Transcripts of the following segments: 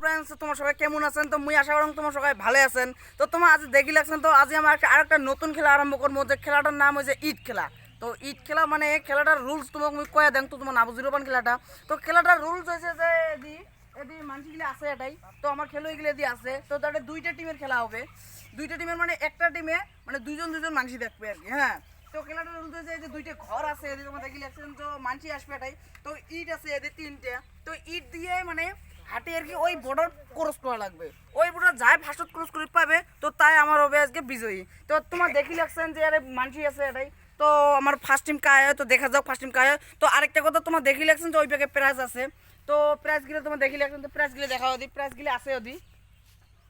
Friends, তোমার সবাই কেমন আছেন? তো মুই আশা করি তোমার সবাই ভালো আছেন। তো তোমার আজ দেখি লাগছেন, তো আজ আমার আরেকটা নতুন খেলা আরম্ভ করবো। যে খেলাটার নাম হয়েছে ইট খেলা। তো ইট খেলা মানে খেলাটার রুলস তোমাকে মুই কয়ে দেন, তো তোমার না বুঝির পান খেলাটা। তো খেলাটার রুলস হয়েছে যে এদি মানুষগুলি আছে এটাই। তো আমার খেলোয়াড়গুলো এদি আছে। তো তাদের দুইটা টিমের খেলা হবে। দুইটা টিমের মানে একটা টিমে মানে দুইজন দুইজন মানুষ দেখবে আর কি। হ্যাঁ, তো খেলাটা রুলস হয়েছে যে দুইটা ঘর আছে এদিকে তোমার দেখি লাগছেন, তো মানুষই আসবে এটাই। তো ইট আছে এদের তিনটে। তো ইট দিয়ে মানে হাঁটে আর কি ওই বর্ডার ক্রস করা লাগবে। ওই বর্ডার যায় ফার্স্ট ক্রস করে পাবে, তো তাই আমার হবে আজকে বিজয়ী। তো তোমার দেখি লাগছেন যে আরে মানুষই আছে এটাই। তো আমার ফার্স্ট টিম কায় হয়, তো দেখা যাক ফার্স্ট টিম কায় হয়। তো আরেকটা কথা তোমার দেখি লাগছেন যে ওই ব্যাগে প্রাইজ আছে। তো প্রাইজগুলো তোমার দেখি লাগছেন, তো প্রাইজগুলো দেখা ওদি, প্রাইজগুলো আছে ওদি।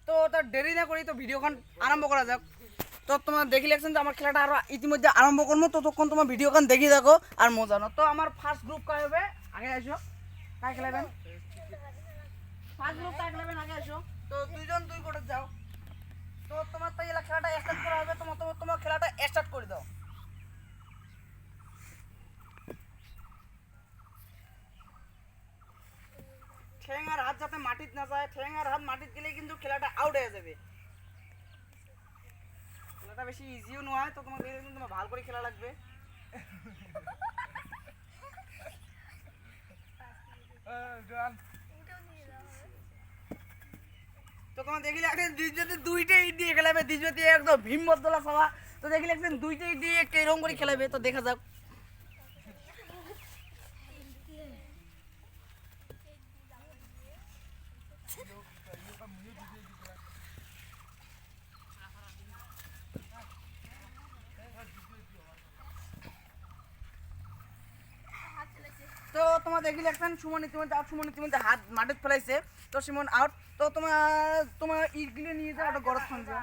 তো তার দেরি না করি তো ভিডিওখন আরম্ভ করা যাক। তো তোমার দেখি লাগছেন যে আমার খেলাটা আরো ইতিমধ্যে আরম্ভ করবো, ততক্ষণ তোমার ভিডিওখান দেখি দেখো আর মজা নাও। তো আমার ফার্স্ট গ্রুপ কায় হবে, আগে আসো। কায় খেলাবেন? ফার্স্ট গ্রুপ কায় খেলাবেন, আগে আসো। তো দুইজন দুই কোটে যাও। তো তোমার তাই খেলাটা স্টার্ট করা হবে। তোমার তোমার তোমার খেলাটা স্টার্ট করে দাও। ঠ্যাং আর হাত যাতে মাটিত না যায়, ঠ্যাং আর হাত মাটিত গেলেই কিন্তু খেলাটা আউট হয়ে যাবে। খেলাটা বেশি ইজিও নয়, তো তোমার কিন্তু তোমার ভালো করে খেলা লাগবে। তো তোমার দেখি লাগছেন দ্বিতীয়তে দুইটা ইট দিয়ে খেলাবে, দ্বিতীয়তে একদম ভীম বদলা সভা। তো দেখি লাগছেন দুইটা ইট দিয়ে কিরকম করে খেলাবে, তো দেখা যাক। তো তোমার দেখি লাগছেন সুমন ইতিমধ্যে আউট, সুমন ইতিমধ্যে হাত মাটিতে ফেলাইছে। তো সুমন আউট। তো তোমার তোমার ইটগুলো নিয়ে যাও একটা গরত খান যাও।